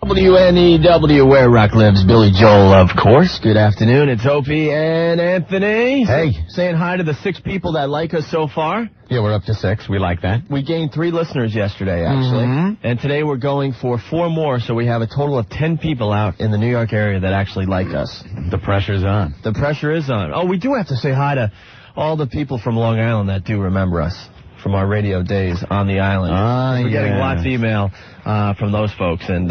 WNEW, where rock lives, Billy Joel, of course. Good afternoon, it's Opie and Anthony. Hey. Saying hi to the 6 people that like us so far. Yeah, we're up to 6. We like that. We gained 3 listeners yesterday, actually. Mm-hmm. And today we're going for 4 more, so we have a total of 10 people out in the New York area that actually like us. The pressure's on. The pressure is on. Oh, we do have to say hi to all the people from Long Island that do remember us from our radio days on the island. We're getting lots of email from those folks, and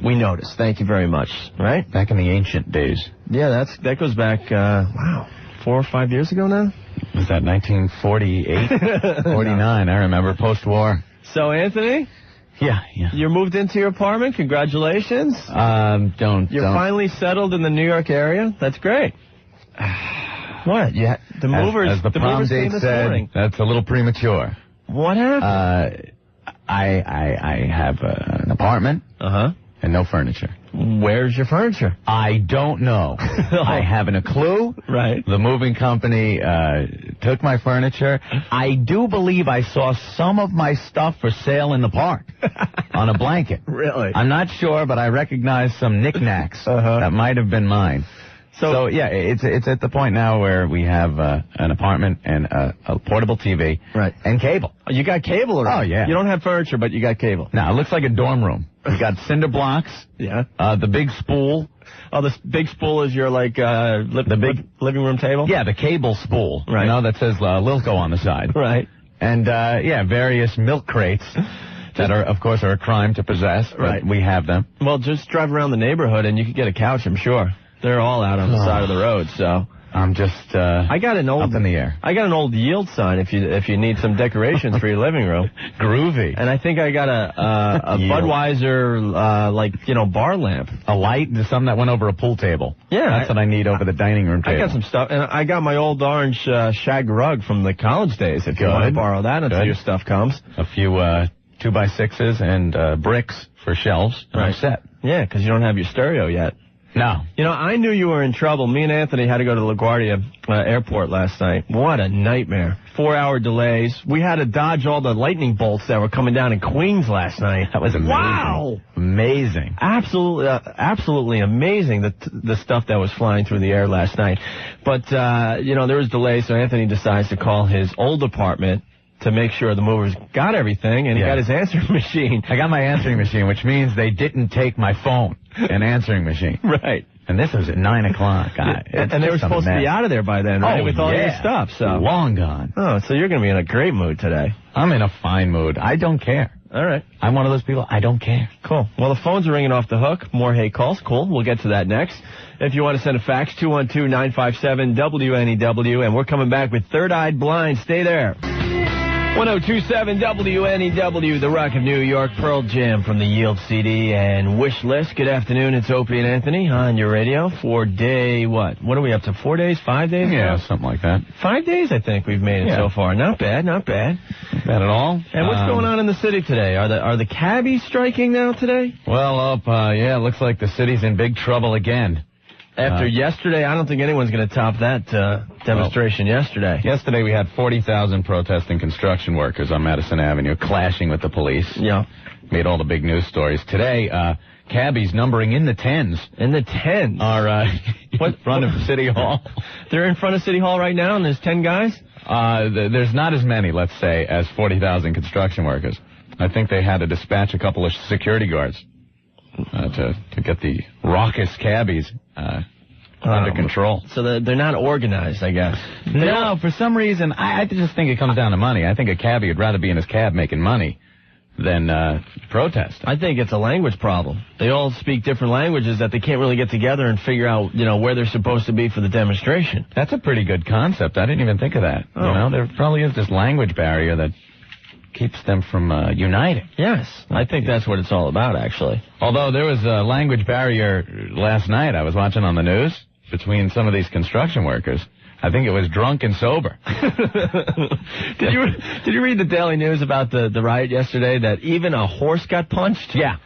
we noticed. Thank you very much. Right? Back in the ancient days. Yeah, that goes back, 4 or 5 years ago now? Was that 1948? 49, I remember, post-war. So, Anthony? Yeah. You moved into your apartment. Congratulations. You're finally settled in the New York area. That's great. What? The movers. As the prom date said, that's a little premature. What happened? I have an apartment. And no furniture. Where's your furniture? I don't know. I haven't a clue. Right. The moving company took my furniture. I do believe I saw some of my stuff for sale in the park on a blanket. Really? I'm not sure, but I recognize some knickknacks that might have been mine. So yeah, it's at the point now where we have an apartment and a portable TV, right, and cable. Oh, you got cable already? Oh yeah. You don't have furniture, but you got cable. No, it looks like a dorm room. We got cinder blocks. Yeah. The big spool. Oh, the big spool is your living room table? Yeah, the cable spool. Right. You know, that says Lilco on the side. Right. And various milk crates. That are, of course, a crime to possess. But we have them. Well, just drive around the neighborhood and you could get a couch, I'm sure. They're all out on the side of the road, so I'm just I got an old up in the air. I got an old yield sign if you need some decorations for your living room. Groovy. And I think I got a Budweiser bar lamp. A light, something that went over a pool table. Yeah, that's what I need over the dining room table. I got some stuff, and I got my old orange shag rug from the college days. If you want to borrow that until your stuff comes. A few 2x6s and bricks for shelves. And I'm set. Yeah, because you don't have your stereo yet. No. You know, I knew you were in trouble. Me and Anthony had to go to LaGuardia Airport last night. What a nightmare. 4-hour delays. We had to dodge all the lightning bolts that were coming down in Queens last night. That was amazing. Wow. Amazing. Absolutely amazing, the stuff that was flying through the air last night. But, there was delays, so Anthony decides to call his old apartment to make sure the movers got everything, and he got his answering machine. I got my answering machine, which means they didn't take my phone and answering machine. Right. And this was at 9 o'clock. And they were supposed to be out of there by then, right? With all your stuff. So long gone. Oh, so you're going to be in a great mood today. I'm in a fine mood. I don't care. All right. I'm one of those people, I don't care. Cool. Well, the phones are ringing off the hook. More hate calls. Cool. We'll get to that next. If you want to send a fax, 212-957-WNEW. And we're coming back with Third Eyed Blind. Stay there. 1027 WNEW, the Rock of New York, Pearl Jam from the Yield CD and Wish List. Good afternoon, it's Opie and Anthony on your radio for day, what are we up to, 4 days, 5 days? Yeah, something like that. 5 days, I think we've made it so far. Not bad. Not bad at all. And what's going on in the city today? Are the cabbies striking now today? Well, it looks like the city's in big trouble again. After yesterday, I don't think anyone's going to top that demonstration yesterday. Yesterday we had 40,000 protesting construction workers on Madison Avenue clashing with the police. Yeah. Made all the big news stories. Today, cabbies numbering in the tens. In the tens? Are in front of City Hall. They're in front of City Hall right now and there's 10 guys? There's not as many, let's say, as 40,000 construction workers. I think they had to dispatch a couple of security guards. To get the raucous cabbies under control. So they're not organized, I guess. No, for some reason, I just think it comes down to money. I think a cabbie would rather be in his cab making money than protest. I think it's a language problem. They all speak different languages that they can't really get together and figure out, where they're supposed to be for the demonstration. That's a pretty good concept. I didn't even think of that. Oh. There probably is this language barrier that keeps them from uniting. Yes, I think that's what it's all about, actually. Although there was a language barrier last night I was watching on the news between some of these construction workers. I think it was drunk and sober. Did you read the Daily News about the riot yesterday that even a horse got punched? Yeah.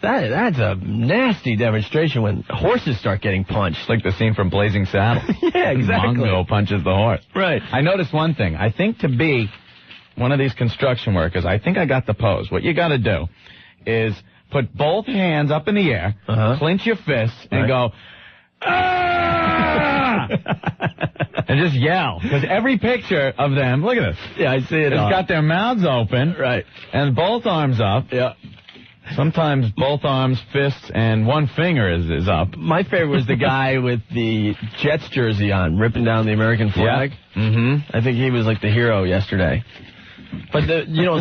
That's a nasty demonstration when horses start getting punched. Like the scene from Blazing Saddles. Yeah, exactly. Mongo punches the horse. Right. I noticed one thing. I think to be one of these construction workers, I think I got the pose. What you got to do is put both hands up in the air, clench your fists, and go, ah! And just yell. Because every picture of them, look at this. Yeah, I see it. It's got their mouths open. Right. And both arms up. Yeah. Sometimes both arms, fists, and one finger is up. My favorite was the guy with the Jets jersey on, ripping down the American flag. Yeah. Mm-hmm. I think he was like the hero yesterday. But,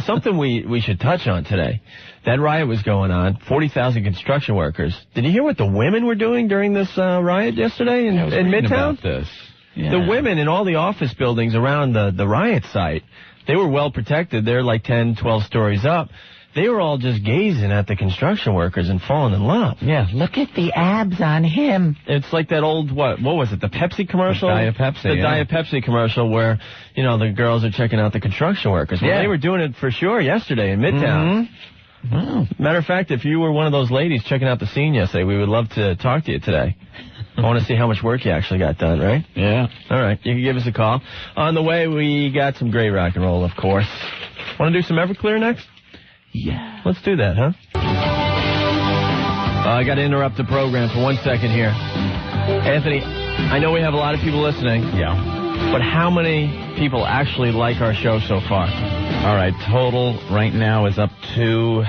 something we should touch on today. That riot was going on, 40,000 construction workers. Did you hear what the women were doing during this riot yesterday in Midtown? About this. Yeah. The women in all the office buildings around the riot site, they were well protected. They're like 10, 12 stories up. They were all just gazing at the construction workers and falling in love. Yeah, look at the abs on him. It's like that old, what was it, the Pepsi commercial? Diet Pepsi, The Diet Pepsi commercial where, the girls are checking out the construction workers. Well, they were doing it for sure yesterday in Midtown. Mm-hmm. Wow. Matter of fact, if you were one of those ladies checking out the scene yesterday, we would love to talk to you today. I want to see how much work you actually got done, right? Yeah. All right, you can give us a call. On the way, we got some great rock and roll, of course. Want to do some Everclear next? Yeah. Let's do that, huh? I got to interrupt the program for 1 second here. Anthony, I know we have a lot of people listening. Yeah. But how many people actually like our show so far? All right, total right now is up to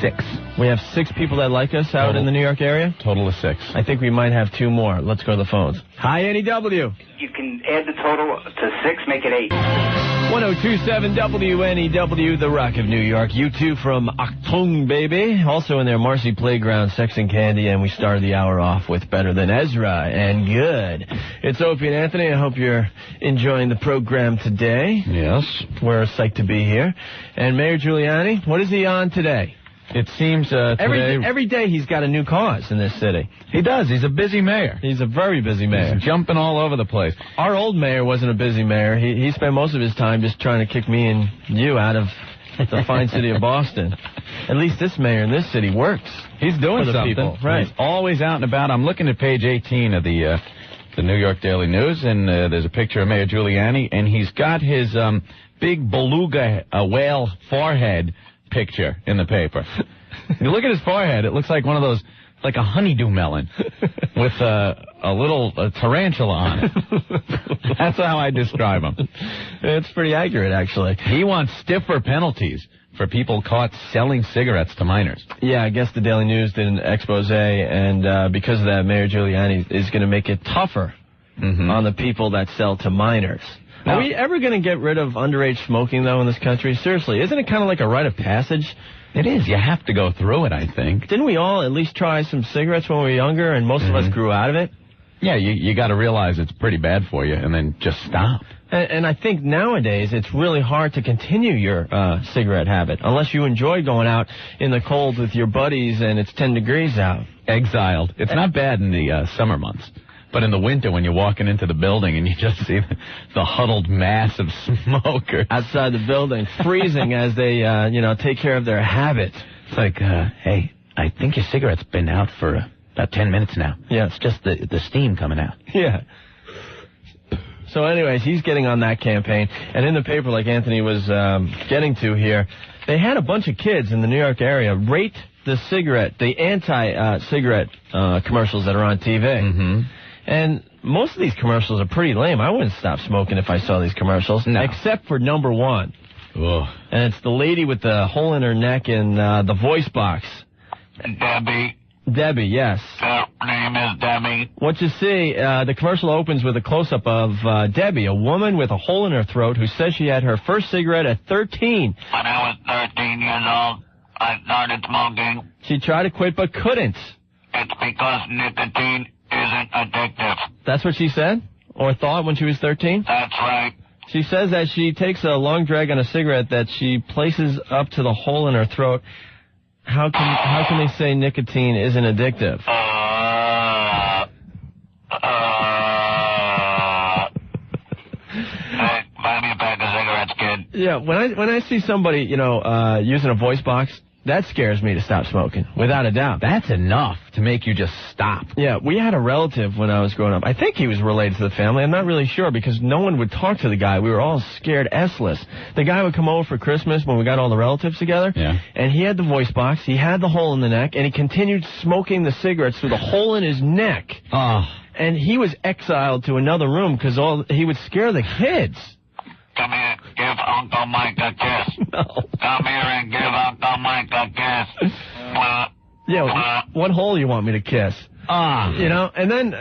6. We have 6 people that like us out in the New York area? Total of 6. I think we might have 2 more. Let's go to the phones. Hi, NEW. You can add the total to 6, make it 8. 1027 WNEW, the Rock of New York. You two from Achtung, baby. Also in there, Marcy Playground, Sex and Candy, and we started the hour off with Better Than Ezra and Good. It's Opie and Anthony. I hope you're enjoying the program today. Yes. We're psyched to be here. And Mayor Giuliani, what is he on today? It seems today... Every day he's got a new cause in this city. He does. He's a busy mayor. He's a very busy mayor. He's jumping all over the place. Our old mayor wasn't a busy mayor. He spent most of his time just trying to kick me and you out of the fine city of Boston. At least this mayor in this city works. He's doing for the something. People. Right. He's always out and about. I'm looking at page 18 of the New York Daily News, and there's a picture of Mayor Giuliani, and he's got his big beluga whale forehead picture in the paper. You look at his forehead, it looks like one of those, like a honeydew melon with a little tarantula on it. That's how I describe him. It's pretty accurate, actually. He wants stiffer penalties for people caught selling cigarettes to minors. Yeah, I guess the Daily News did an expose, and because of that, Mayor Giuliani is going to make it tougher on the people that sell to minors. Are we ever going to get rid of underage smoking, though, in this country? Seriously, isn't it kind of like a rite of passage? It is. You have to go through it, I think. Didn't we all at least try some cigarettes when we were younger, and most of us grew out of it? Yeah, you got to realize it's pretty bad for you, and then just stop. And I think nowadays it's really hard to continue your cigarette habit, unless you enjoy going out in the cold with your buddies and it's 10 degrees out. Exiled. It's not bad in the summer months. But in the winter, when you're walking into the building and you just see the huddled mass of smokers outside the building, freezing as they, take care of their habit. It's like, hey, I think your cigarette's been out for about 10 minutes now. Yeah. It's just the steam coming out. Yeah. So anyways, he's getting on that campaign. And in the paper, like Anthony was getting to here, they had a bunch of kids in the New York area rate the anti-cigarette commercials that are on TV. Mm-hmm. And most of these commercials are pretty lame. I wouldn't stop smoking if I saw these commercials. No. Except for number 1. Ugh. And it's the lady with the hole in her neck in the voice box. Debbie. Debbie, yes. Her name is Debbie. What you see, the commercial opens with a close-up of Debbie, a woman with a hole in her throat who says she had her first cigarette at 13. When I was 13 years old, I started smoking. She tried to quit but couldn't. It's because nicotine isn't addictive. That's what she said? Or thought when she was 13? That's right. She says that she takes a long drag on a cigarette that she places up to the hole in her throat. How can they say nicotine isn't addictive? Hey, buy me a pack of cigarettes, kid. Yeah, when I see somebody, using a voice box, That scares me to stop smoking, without a doubt. That's enough to make you just stop. Yeah, we had a relative when I was growing up. I think he was related to the family. I'm not really sure because no one would talk to the guy. We were all scared S-less. The guy would come over for Christmas when we got all the relatives together, and he had the voice box, he had the hole in the neck, and he continued smoking the cigarettes through the hole in his neck. And he was exiled to another room because he would scare the kids. Come here, give Uncle Mike a kiss. No. Come here and give Uncle Mike a kiss. Yeah, what hole you want me to kiss? You know, and then,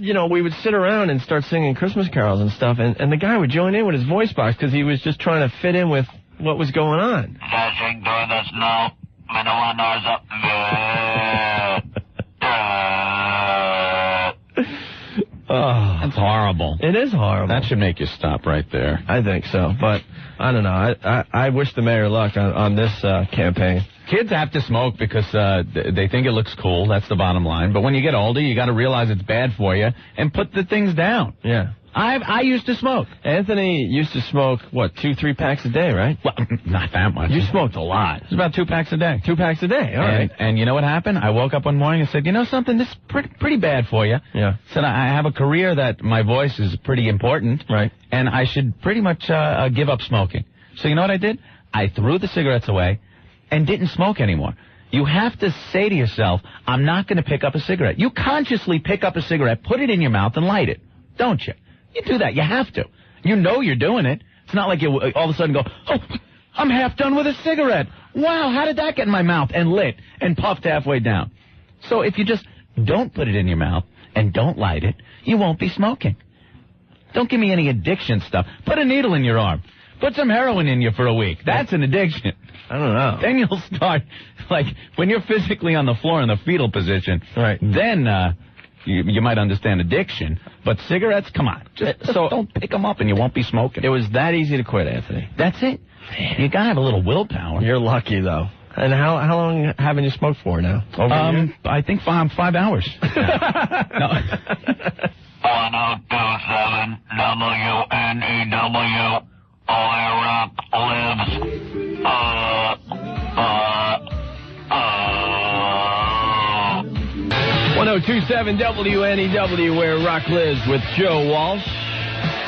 you know, we would sit around and start singing Christmas carols and stuff, and the guy would join in with his voice box because he was just trying to fit in with what was going on. Dashing through the snow, middle nose up. That's horrible. It is horrible. That should make you stop right there. I think so, but I don't know. I wish the mayor luck on this campaign. Kids have to smoke because they think it looks cool. That's the bottom line. But when you get older, you got to realize it's bad for you and put the things down. Yeah. I used to smoke. Anthony used to smoke, what, 2-3 packs a day, right? Well, not that much. You smoked a lot. It's about 2 packs a day. 2 packs a day, all right. And you know what happened? I woke up one morning and said, you know something, this is pretty bad for you. Yeah. Said, I have a career that my voice is pretty important. Right. And I should pretty much give up smoking. So you know what I did? I threw the cigarettes away and didn't smoke anymore. You have to say to yourself, I'm not going to pick up a cigarette. You consciously pick up a cigarette, put it in your mouth, and light it. Don't you? You do that. You have to. You know you're doing it. It's not like you all of a sudden go, oh, I'm half done with a cigarette. Wow, how did that get in my mouth? And lit and puffed halfway down. So if you just don't put it in your mouth and don't light it, you won't be smoking. Don't give me any addiction stuff. Put a needle in your arm. Put some heroin in you for a week. That's an addiction. I don't know. Then you'll start, like, when you're physically on the floor in the fetal position, right? Then you might understand addiction. But cigarettes, come on. Just don't pick them up and you won't be smoking. It was that easy to quit, Anthony. That's it. You got to have a little willpower. You're lucky, though. And how long haven't you smoked for now? Over a year? I think 5 hours. No. 1027 WNEW. Rock lives. 1027 WNEW, where rock lives with Joe Walsh.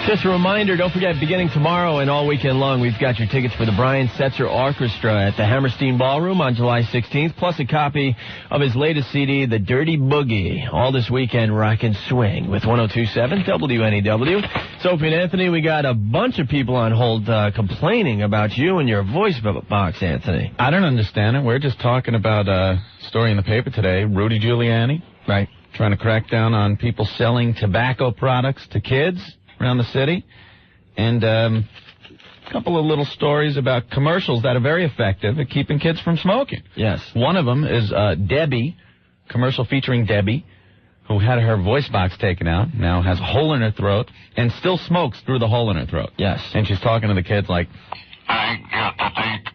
Just a reminder, don't forget, beginning tomorrow and all weekend long, we've got your tickets for the Brian Setzer Orchestra at the Hammerstein Ballroom on July 16th, plus a copy of his latest CD, The Dirty Boogie. All this weekend, rock and swing with 1027 WNEW. So, Opie and Anthony, we got a bunch of people on hold complaining about you and your voice box, Anthony. I don't understand it. We're just talking about a story in the paper today, Rudy Giuliani. Right. Trying to crack down on people selling tobacco products to kids around the city, and a couple of little stories about commercials that are very effective at keeping kids from smoking. Yes. One of them is Debbie, commercial featuring Debbie, who had her voice box taken out, now has a hole in her throat, and still smokes through the hole in her throat. Yes. And she's talking to the kids like, I used to think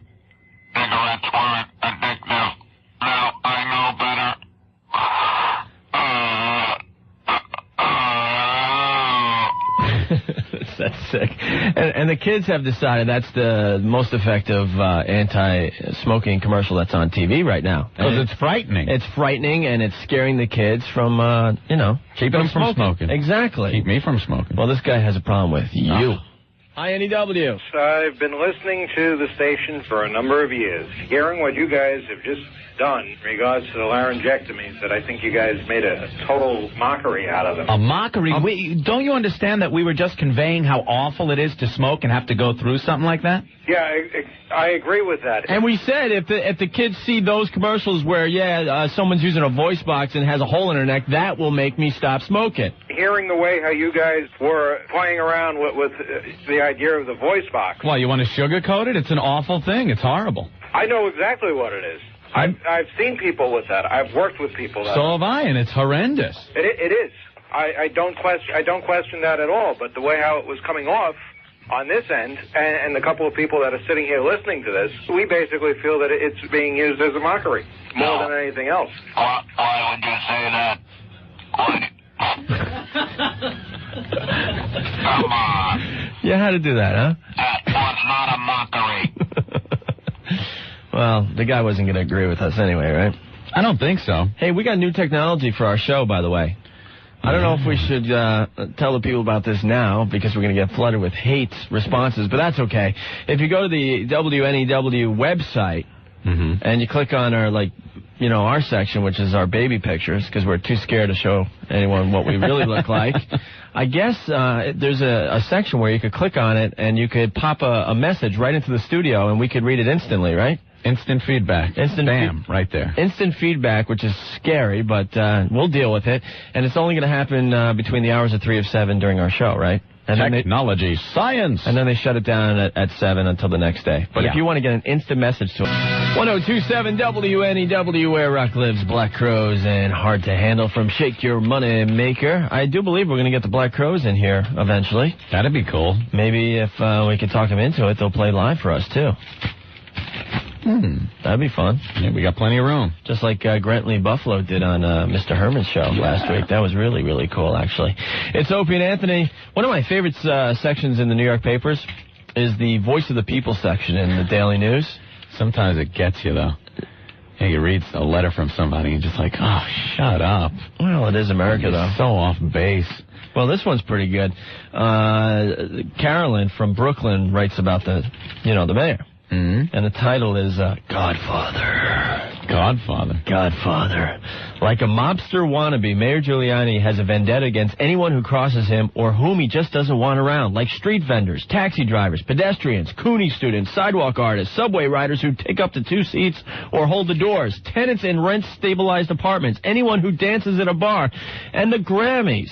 cigarettes weren't addictive. Now I know better. That's sick. And the kids have decided that's the most effective anti-smoking commercial that's on TV right now. Because it's frightening. It's frightening, and it's scaring the kids from, keeping them from smoking. Exactly. Keep me from smoking. Well, this guy has a problem with you. INEW. I've been listening to the station for a number of years, hearing what you guys have just done in regards to the laryngectomies, that I think you guys made a total mockery out of them. A mockery? Don't you understand that we were just conveying how awful it is to smoke and have to go through something like that? Yeah, I agree with that. And we said if the kids see those commercials where, someone's using a voice box and has a hole in her neck, that will make me stop smoking. Hearing the way how you guys were playing around with the idea of the voice box. Well, you want to sugarcoat it? It's an awful thing. It's horrible. I know exactly what it is. I've seen people with that. I've worked with people that. So have I, and it's horrendous. It is. I don't question that at all. But the way how it was coming off on this end, and the couple of people that are sitting here listening to this, we basically feel that it's being used as a mockery more than anything else. Why would you say that? Come on. You had to do that, huh? That was not a mockery. Well, the guy wasn't going to agree with us anyway, right? I don't think so. Hey, we got new technology for our show, by the way. I don't know if we should tell the people about this now because we're going to get flooded with hate responses, but that's okay. If you go to the WNEW website and you click on our, our section, which is our baby pictures, because we're too scared to show anyone what we really look like, I guess there's a section where you could click on it and you could pop a message right into the studio and we could read it instantly, right? Instant feedback. Bam, right there. Instant feedback, which is scary, but we'll deal with it. And it's only going to happen between the hours of 3 and 7 during our show, right? And Technology, science. And then they shut it down at 7 until the next day. But if you want to get an instant message to 1027 WNEW, where rock lives, Black Crowes, and Hard to Handle from Shake Your Money Maker. I do believe we're going to get the Black Crowes in here eventually. That'd be cool. Maybe if we could talk them into it, they'll play live for us, too. That'd be fun. Yeah, we got plenty of room. Just like Grantley Buffalo did on Mr. Herman's show last week. That was really, really cool, actually. It's Opie and Anthony. One of my favorite sections in the New York papers is the Voice of the People section in the Daily News. Sometimes it gets you, though. Yeah, you read a letter from somebody and you're just like, oh, shut up. Well, it is America, though. So off base. Well, this one's pretty good. Carolyn from Brooklyn writes about the mayor. And the title is Godfather. Godfather. Like a mobster wannabe, Mayor Giuliani has a vendetta against anyone who crosses him or whom he just doesn't want around, like street vendors, taxi drivers, pedestrians, Cooney students, sidewalk artists, subway riders who take up to 2 seats or hold the doors, tenants in rent-stabilized apartments, anyone who dances at a bar, and the Grammys.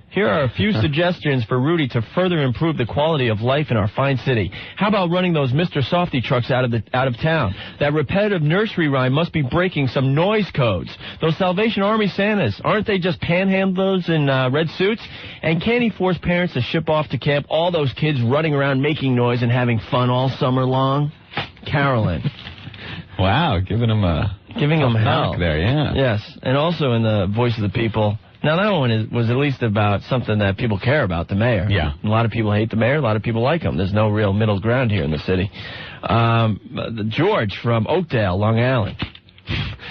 Here are a few suggestions for Rudy to further improve the quality of life in our fine city. How about running those Mr. Softy trucks out of town? That repetitive nursery rhyme must be breaking some noise codes. Those Salvation Army Santas, aren't they just panhandlers in red suits? And can he force parents to ship off to camp all those kids running around making noise and having fun all summer long? Carolyn. Wow, giving him hell there, yeah. Yes, and also in the Voice of the People. Now, that one was at least about something that people care about, the mayor. Yeah. A lot of people hate the mayor. A lot of people like him. There's no real middle ground here in the city. George from Oakdale, Long Island.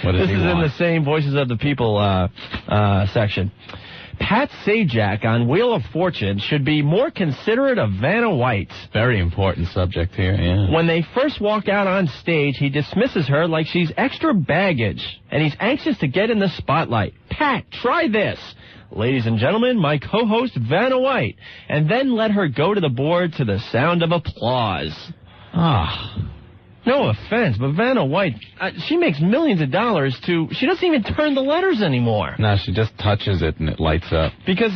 What does this he is want? in the same Voices of the People section. Pat Sajak on Wheel of Fortune should be more considerate of Vanna White. Very important subject here, yeah. When they first walk out on stage, he dismisses her like she's extra baggage, and he's anxious to get in the spotlight. Pat, try this. Ladies and gentlemen, my co-host Vanna White. And then let her go to the board to the sound of applause. No offense, but Vanna White, she makes millions of dollars she doesn't even turn the letters anymore. No, she just touches it and it lights up. Because,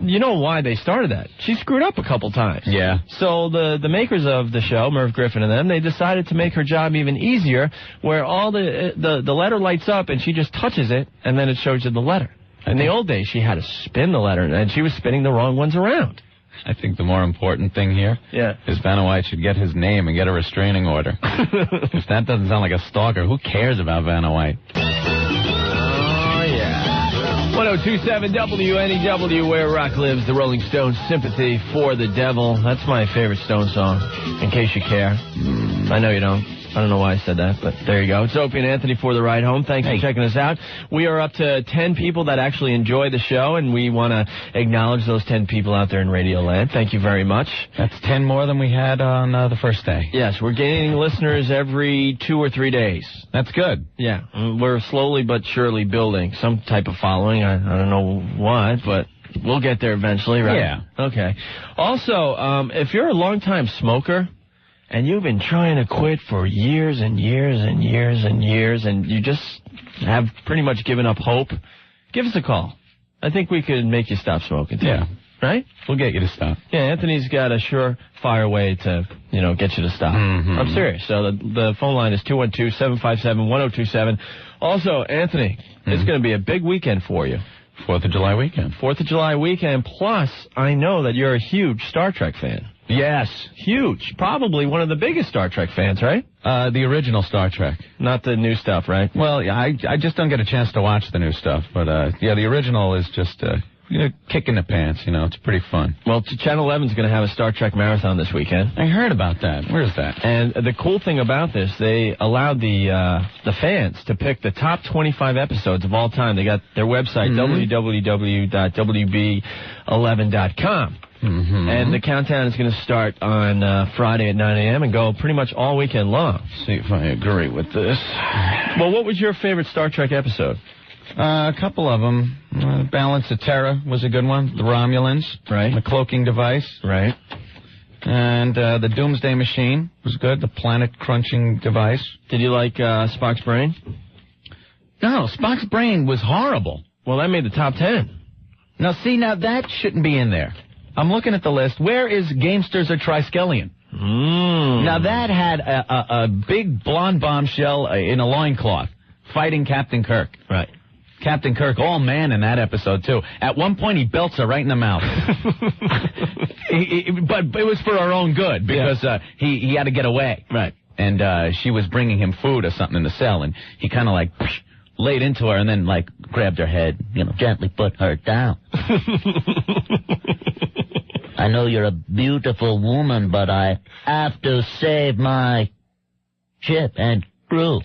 you know why they started that. She screwed up a couple times. Yeah. So the makers of the show, Merv Griffin and them, they decided to make her job even easier, where all the letter lights up and she just touches it and then it shows you the letter. In the old days, she had to spin the letter and she was spinning the wrong ones around. I think the more important thing here is Vanna White should get his name and get a restraining order. If that doesn't sound like a stalker, who cares about Vanna White? Oh, yeah. 1027 WNEW, where rock lives, the Rolling Stones' Sympathy for the Devil. That's my favorite Stone song, in case you care. I know you don't. I don't know why I said that, but there you go. It's Opie and Anthony for the ride home. Thanks for checking us out. We are up to 10 people that actually enjoy the show, and we want to acknowledge those 10 people out there in Radio Land. Thank you very much. That's 10 more than we had on the first day. Yes, we're gaining listeners every 2 or 3 days. That's good. Yeah, we're slowly but surely building some type of following. I don't know what, but we'll get there eventually, right? Yeah. Okay. Also, if you're a longtime smoker, and you've been trying to quit for years and years and years and years, and you just have pretty much given up hope, give us a call. I think we could make you stop smoking, too. Yeah. Right? We'll get you to stop. Yeah, Anthony's got a surefire way to, get you to stop. Mm-hmm. I'm serious. So the phone line is 212-757-1027. Also, Anthony, it's going to be a big weekend for you. 4th of July weekend. 4th of July weekend. Plus, I know that you're a huge Star Trek fan. Yes. Huge. Probably one of the biggest Star Trek fans, right? The original Star Trek. Not the new stuff, right? Well, I just don't get a chance to watch the new stuff. But, the original is just kick in the pants, it's pretty fun. Well, Channel 11's going to have a Star Trek marathon this weekend. I heard about that. Where's that? And the cool thing about this, they allowed the fans to pick the top 25 episodes of all time. They got their website, www.wb11.com. And the countdown is going to start on Friday at 9 a.m. and go pretty much all weekend long. See if I agree with this. Well, what was your favorite Star Trek episode? A couple of them. Balance of Terror was a good one. The Romulans. Right. The cloaking device. Right. And the Doomsday Machine was good. The planet-crunching device. Did you like Spock's brain? No, Spock's brain was horrible. Well, that made the top 10. Now, that shouldn't be in there. I'm looking at the list. Where is Gamesters or Triskelion? Now, that had a big blonde bombshell in a loincloth fighting Captain Kirk. Right. Captain Kirk, all man in that episode, too. At one point, he belts her right in the mouth. But it was for her own good, because he had to get away. Right. And she was bringing him food or something in the cell, and he kind of laid into her and then grabbed her head, gently put her down. I know you're a beautiful woman, but I have to save my ship and crew.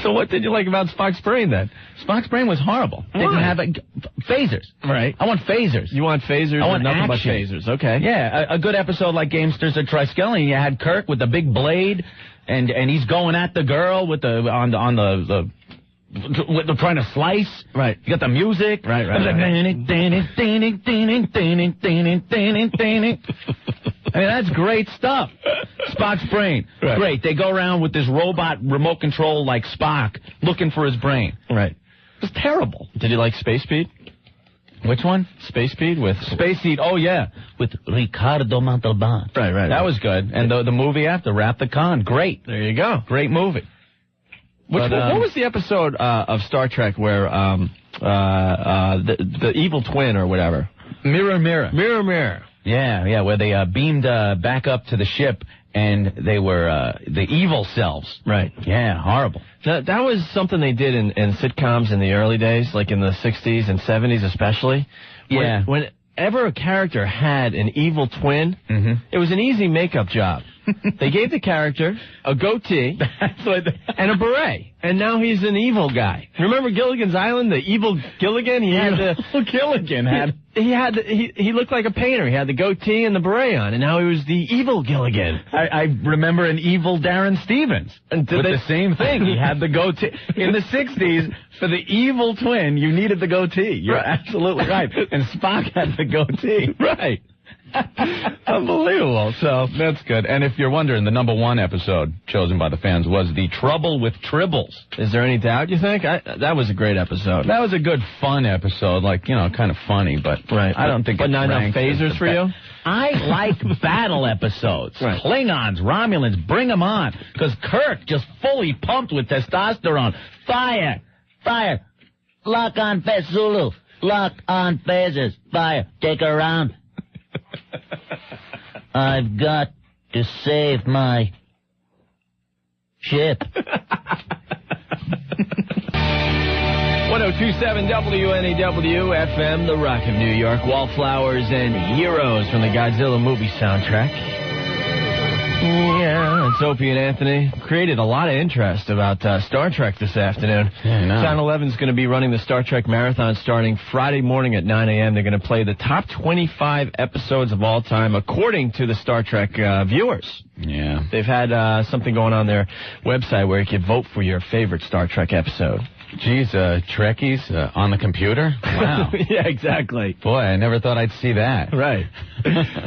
So what did you like about Spock's brain, then? Spock's brain was horrible. Didn't have phasers. Right. I want phasers. You want phasers? I want nothing action. but phasers. Okay. Yeah, a good episode like Gamesters or Triskelion. You had Kirk with the big blade, and he's going at the girl with the trying to slice. Right. You got the music. Right. I mean, that's great stuff. Spock's brain. Right. Great. They go around with this robot remote control like Spock looking for his brain. Right. It was terrible. Did you like Space Speed? Which one? Space Speed with... Space Speed. Oh, yeah. With Ricardo Montalban. Right. That was good. And the movie after, Wrath the Khan. Great. There you go. Great movie. What was the episode of Star Trek where the evil twin or whatever? Mirror. Yeah, where they beamed back up to the ship, and they were the evil selves. Right. Yeah, horrible. That was something they did in sitcoms in the early days, like in the 60s and 70s especially. Yeah. Whenever a character had an evil twin, it was an easy makeup job. They gave the character a goatee and a beret, and now he's an evil guy. Remember Gilligan's Island, the evil Gilligan? He looked like a painter. He had the goatee and the beret on, and now he was the evil Gilligan. I remember an evil Darren Stevens with the same thing. He had the goatee. In the 60s, for the evil twin, you needed the goatee. You're absolutely right. And Spock had the goatee. Right. Unbelievable. So that's good. And if you're wondering, the number one episode chosen by the fans was The Trouble with Tribbles. Is there any doubt, you think? That was a great episode. That was a good, fun episode. kind of funny, but I don't think. But not enough phasers for you? I like battle episodes. Right. Klingons, Romulans, bring them on. Because Kirk just fully pumped with testosterone. Fire. Lock on Phase Zulu. Lock on phasers. Fire. Take her around. I've got to save my ship. 1027 WNEW FM, The Rock of New York. Wallflowers and Heroes from the Godzilla movie soundtrack. Yeah, it's Opie and Anthony. Created a lot of interest about Star Trek this afternoon. Yeah, I know. Channel 11 is going to be running the Star Trek Marathon starting Friday morning at 9 a.m. They're going to play the top 25 episodes of all time, according to the Star Trek viewers. Yeah. They've had something going on their website where you can vote for your favorite Star Trek episode. Geez, Trekkies on the computer? Wow. Yeah, exactly. Boy, I never thought I'd see that. Right.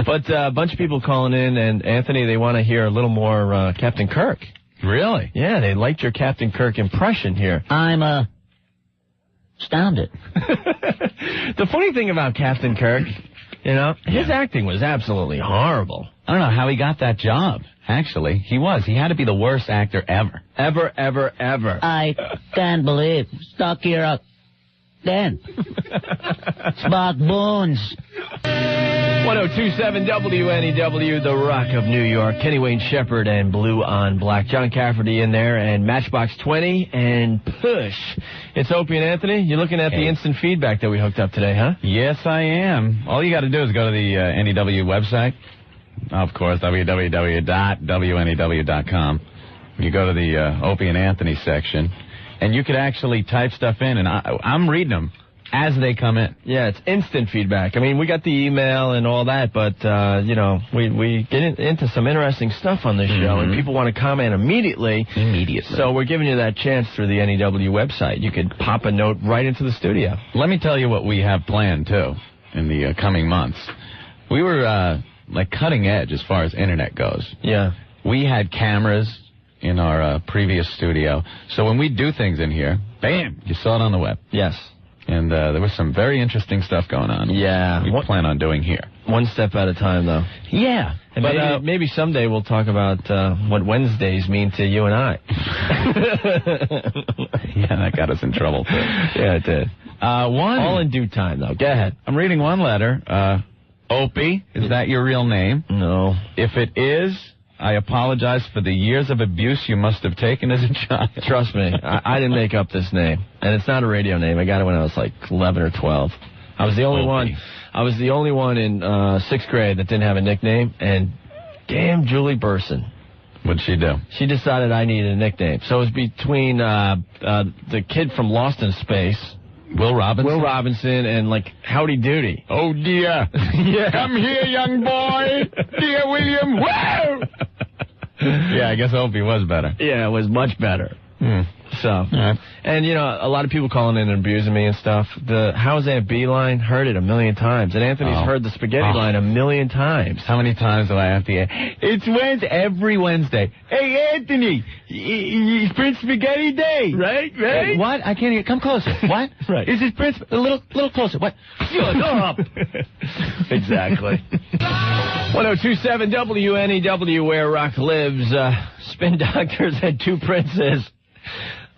But a bunch of people calling in, and Anthony, they want to hear a little more Captain Kirk. Really? Yeah, they liked your Captain Kirk impression here. I'm astounded. The funny thing about Captain Kirk, his acting was absolutely horrible. I don't know how he got that job. Actually, he was. He had to be the worst actor ever. Ever. I can't believe. Stuck here again. Spock Bones. 1027 WNEW, The Rock of New York. Kenny Wayne Shepherd and Blue on Black. John Cafferty in there and Matchbox 20 and Push. It's Opie and Anthony. You're looking at the instant feedback that we hooked up today, huh? Yes, I am. All you got to do is go to the NEW website. Of course, www.wnew.com. You go to the Opie and Anthony section, and you could actually type stuff in, and I'm reading them as they come in. Yeah, it's instant feedback. I mean, we got the email and all that, but, we get into some interesting stuff on this show, and people want to comment immediately. So we're giving you that chance through the NEW website. You could pop a note right into the studio. Let me tell you what we have planned, too, in the coming months. We were, cutting edge as far as Internet goes. Yeah. We had cameras in our previous studio, so when we do things in here, bam, you saw it on the web. Yes. And there was some very interesting stuff going on. Yeah. We plan on doing here. One step at a time, though. Yeah. And maybe someday we'll talk about what Wednesdays mean to you and I. Yeah, that got us in trouble, too. Yeah, it did. All in due time, though. Go ahead. I'm reading one letter. Opie, is that your real name? No. If it is, I apologize for the years of abuse you must have taken as a child. Trust me, I didn't make up this name. And it's not a radio name. I got it when I was like 11 or 12. I was the only one. I was the only one in 6th grade that didn't have a nickname. And damn Julie Burson. What'd she do? She decided I needed a nickname. So it was between the kid from Lost in Space, Will Robinson, and Howdy Doody. Oh, dear. Yeah. Come here, young boy. Dear William. Whoa! Yeah, I guess Opie was better. Yeah, it was much better. So, right. And, a lot of people calling in and abusing me and stuff. The How's Aunt B line, heard it a million times. And Anthony's heard the spaghetti line a million times. How many times do I have to... It's Wednesday, every Wednesday. Hey, Anthony, it's Prince Spaghetti Day. Right? What? I can't hear. Come closer. What? Right. Is this Prince... A little closer. What? Shut up. Exactly. 1027 WNEW, where rock lives. Spin Doctors had two princes.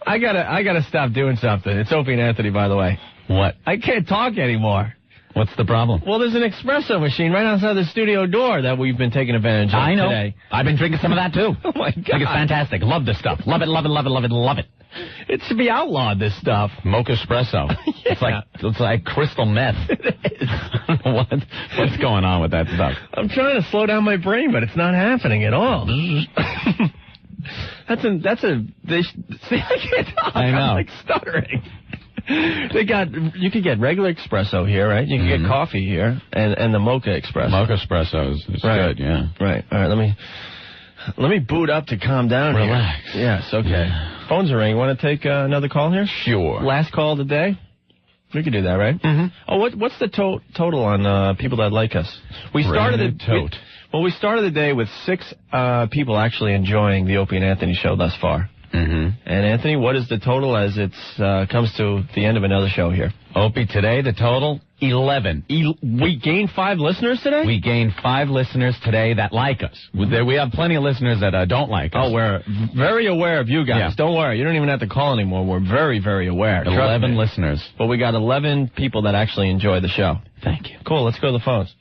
I gotta stop doing something. It's Opie and Anthony, by the way. What? I can't talk anymore. What's the problem? Well, there's an espresso machine right outside the studio door that we've been taking advantage of today. I've been drinking some of that, too. Oh, my God. I think it's fantastic. Love this stuff. Love it, love it, love it, love it, love it. It should be outlawed, this stuff. Mocha espresso. Yeah. It's like crystal meth. It is. What's going on with that stuff? I'm trying to slow down my brain, but it's not happening at all. See, I can't talk. I know. I'm stuttering. You can get regular espresso here, right? You can get coffee here, and the mocha espresso. Mocha espresso is good, yeah. Right. All right. Let me boot up to calm down. Relax. Here. Yes. Okay. Yeah. Phones are ringing. Want to take another call here? Sure. Last call of the day. We could do that, right? Mm-hmm. Oh, what's the total on people that like us? We started the day with 6 people actually enjoying the Opie and Anthony show thus far. Mm-hmm. And Anthony, what is the total as it comes to the end of another show here? Opie, today the total 11. We gained 5 listeners today? We gained 5 listeners today that like us. We have plenty of listeners that don't like us. Oh, we're very aware of you guys. Yeah. Don't worry. You don't even have to call anymore. We're very, very aware. 11 listeners. But we got 11 people that actually enjoy the show. Thank you. Cool. Let's go to the phones.